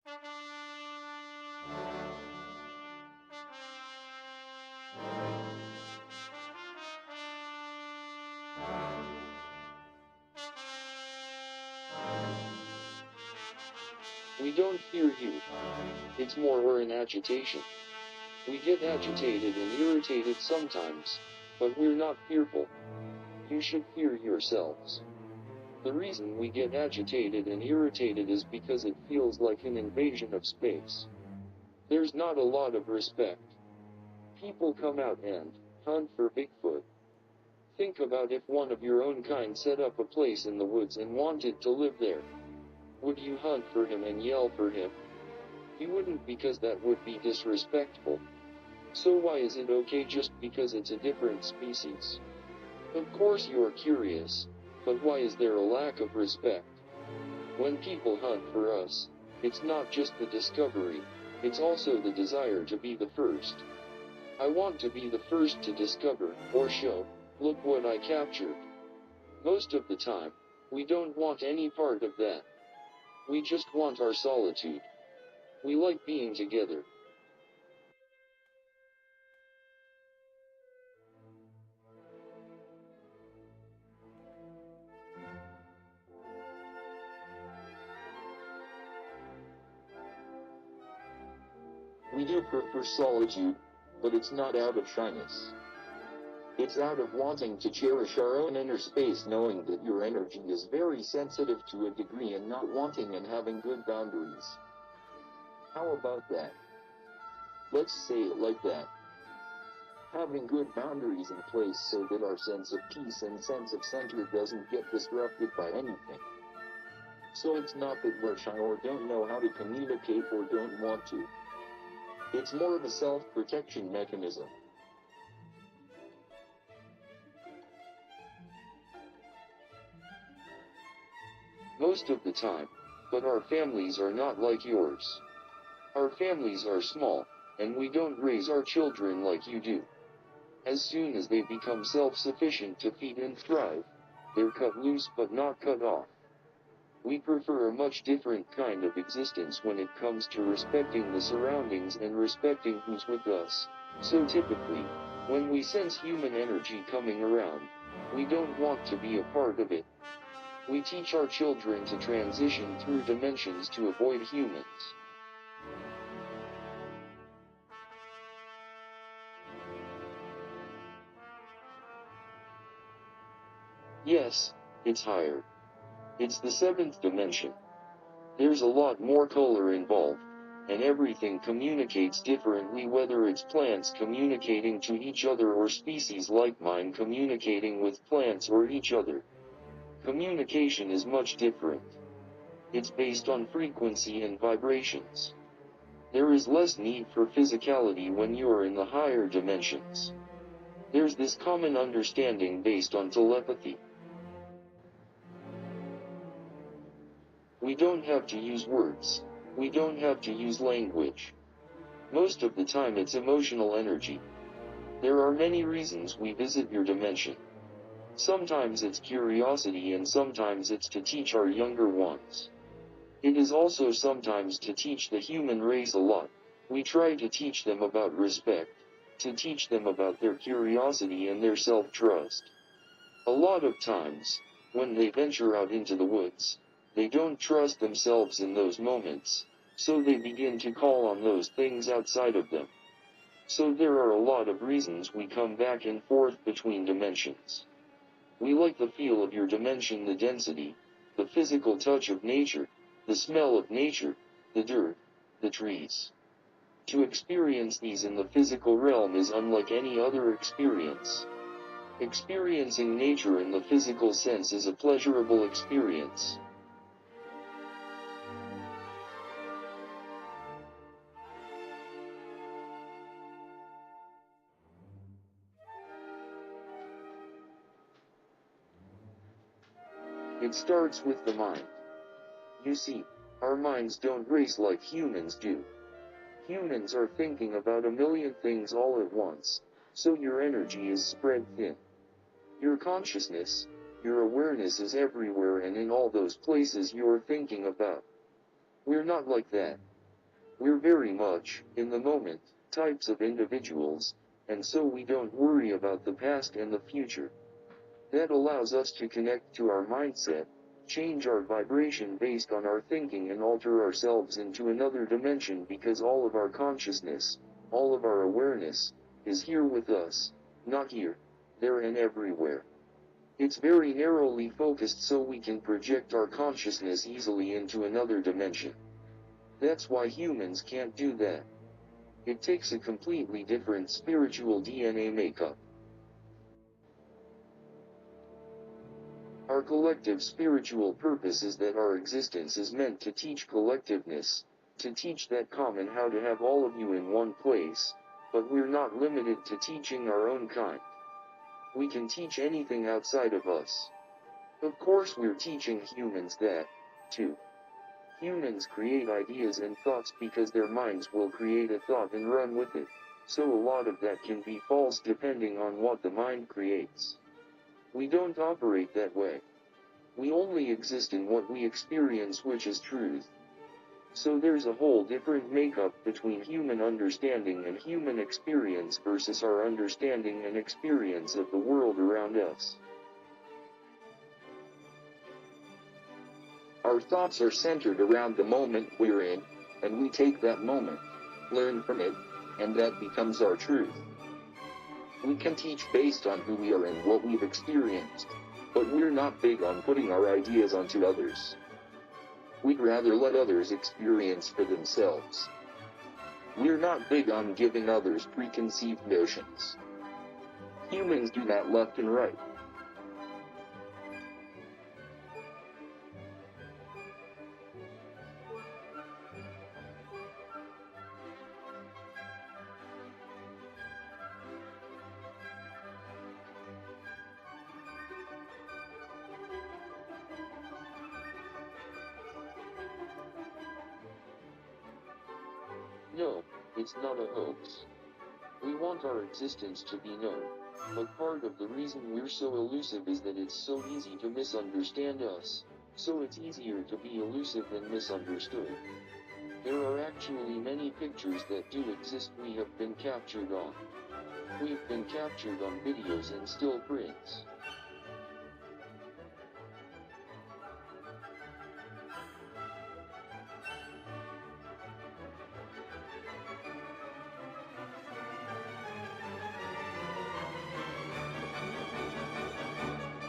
We don't fear you. It's more we're in agitation. We get agitated and irritated sometimes, but we're not fearful. You should fear yourselves. The reason we get agitated and irritated is because it feels like an invasion of space. There's not a lot of respect. People come out and hunt for Bigfoot. Think about if one of your own kind set up a place in the woods and wanted to live there. Would you hunt for him and yell for him? You wouldn't, because that would be disrespectful. So why is it okay just because it's a different species? Of course you're curious, but why is there a lack of respect? When people hunt for us, it's not just the discovery, it's also the desire to be the first. I want to be the first to discover, or show, look what I captured. Most of the time, we don't want any part of that. We just want our solitude. We like being together. We do prefer solitude, but it's not out of shyness. It's out of wanting to cherish our own inner space, knowing that your energy is very sensitive to a degree, and not wanting and having good boundaries. How about that? Let's say it like that. Having good boundaries in place so that our sense of peace and sense of center doesn't get disrupted by anything. So it's not that we're shy or don't know how to communicate or don't want to. It's more of a self-protection mechanism. Most of the time, but our families are not like yours. Our families are small, and we don't raise our children like you do. As soon as they become self-sufficient to feed and thrive, they're cut loose but not cut off. We prefer a much different kind of existence when it comes to respecting the surroundings and respecting who's with us. So typically, when we sense human energy coming around, we don't want to be a part of it. We teach our children to transition through dimensions to avoid humans. Yes, it's higher. It's the seventh dimension. There's a lot more color involved, and everything communicates differently, whether it's plants communicating to each other or species like mine communicating with plants or each other. Communication is much different. It's based on frequency and vibrations. There is less need for physicality when you're in the higher dimensions. There's this common understanding based on telepathy. We don't have to use words. We don't have to use language. Most of the time it's emotional energy. There are many reasons we visit your dimension. Sometimes it's curiosity, and sometimes it's to teach our younger ones. It is also sometimes to teach the human race a lot. We try to teach them about respect, to teach them about their curiosity and their self-trust. A lot of times, when they venture out into the woods, they don't trust themselves in those moments, so they begin to call on those things outside of them. So there are a lot of reasons we come back and forth between dimensions. We like the feel of your dimension, the density, the physical touch of nature, the smell of nature, the dirt, the trees. To experience these in the physical realm is unlike any other experience. Experiencing nature in the physical sense is a pleasurable experience. It starts with the mind. You see, our minds don't race like humans do. Humans are thinking about a million things all at once, so your energy is spread thin. Your consciousness, your awareness is everywhere and in all those places you're thinking about. We're not like that. We're very much, in the moment, types of individuals, and so we don't worry about the past and the future. That allows us to connect to our mindset, change our vibration based on our thinking and alter ourselves into another dimension because all of our consciousness, all of our awareness, is here with us, not here, there and everywhere. It's very narrowly focused so we can project our consciousness easily into another dimension. That's why humans can't do that. It takes a completely different spiritual DNA makeup. Our collective spiritual purpose is that our existence is meant to teach collectiveness, to teach that common how to have all of you in one place, but we're not limited to teaching our own kind. We can teach anything outside of us. Of course we're teaching humans that, too. Humans create ideas and thoughts because their minds will create a thought and run with it, so a lot of that can be false depending on what the mind creates. We don't operate that way. We only exist in what we experience, which is truth. So there's a whole different makeup between human understanding and human experience versus our understanding and experience of the world around us. Our thoughts are centered around the moment we're in, and we take that moment, learn from it, and that becomes our truth. We can teach based on who we are and what we've experienced, but we're not big on putting our ideas onto others. We'd rather let others experience for themselves. We're not big on giving others preconceived notions. Humans do that left and right. No, it's not a hoax. We want our existence to be known, but part of the reason we're so elusive is that it's so easy to misunderstand us, so it's easier to be elusive than misunderstood. There are actually many pictures that do exist we have been captured on. We've been captured on videos and still prints.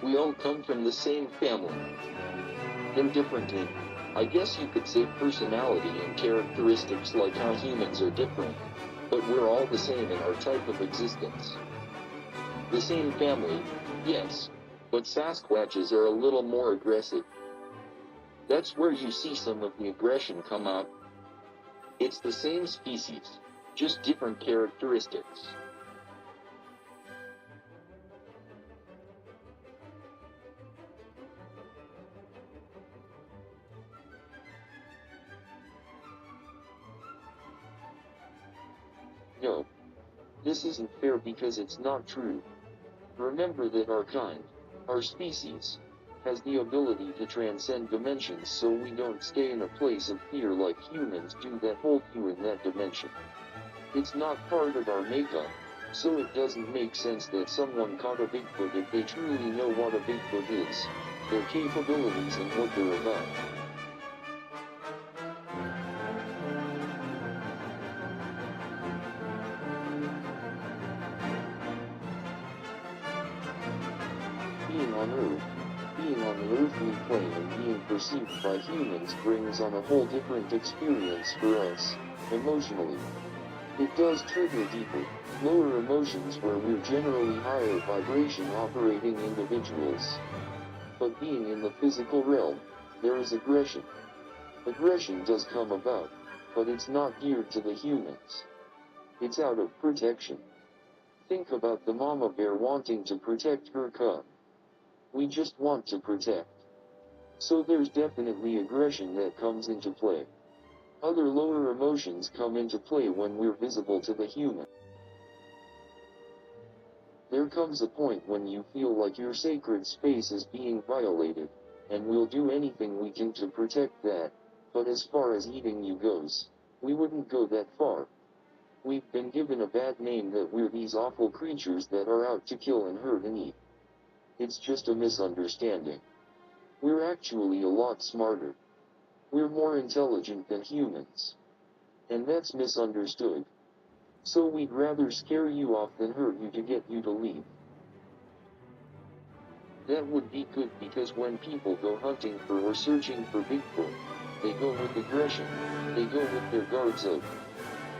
We all come from the same family. In different I guess you could say personality and characteristics like how humans are different, but we're all the same in our type of existence. The same family, yes, but Sasquatches are a little more aggressive. That's where you see some of the aggression come out. It's the same species, just different characteristics. No. This isn't fair because it's not true. Remember that our kind, our species, has the ability to transcend dimensions so we don't stay in a place of fear like humans do that hold you in that dimension. It's not part of our makeup, so it doesn't make sense that someone caught a Bigfoot if they truly know what a Bigfoot is, their capabilities and what they're about. Being on Earth, being on the earthly plane and being perceived by humans brings on a whole different experience for us, emotionally. It does trigger deeper, lower emotions where we're generally higher vibration operating individuals. But being in the physical realm, there is aggression. Aggression does come about, but it's not geared to the humans. It's out of protection. Think about the mama bear wanting to protect her cub. We just want to protect. So there's definitely aggression that comes into play. Other lower emotions come into play when we're visible to the human. There comes a point when you feel like your sacred space is being violated, and we'll do anything we can to protect that, but as far as eating you goes, We wouldn't go that far. We've been given a bad name that we're these awful creatures that are out to kill and hurt and eat. It's just a misunderstanding. We're actually a lot smarter. We're more intelligent than humans. And that's misunderstood. So we'd rather scare you off than hurt you to get you to leave. That would be good because when people go hunting for or searching for Bigfoot, they go with aggression. They go with their guards up.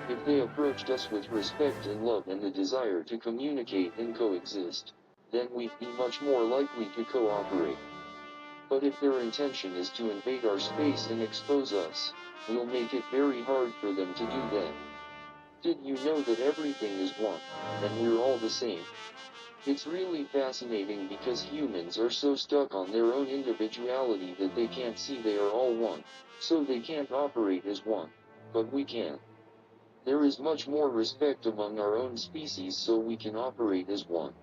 If they approached us with respect and love and the desire to communicate and coexist, then we'd be much more likely to cooperate. But if their intention is to invade our space and expose us, we'll make it very hard for them to do that. Did you know that everything is one, and we're all the same? It's really fascinating because humans are so stuck on their own individuality that they can't see they are all one, so they can't operate as one. But we can. There is much more respect among our own species so we can operate as one.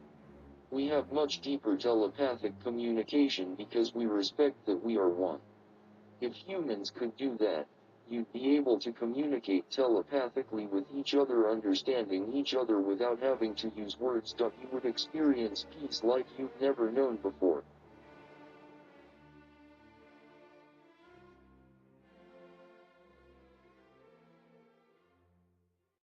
We have much deeper telepathic communication because we respect that we are one. If humans could do that, you'd be able to communicate telepathically with each other, understanding each other without having to use words. You would experience peace like you've never known before.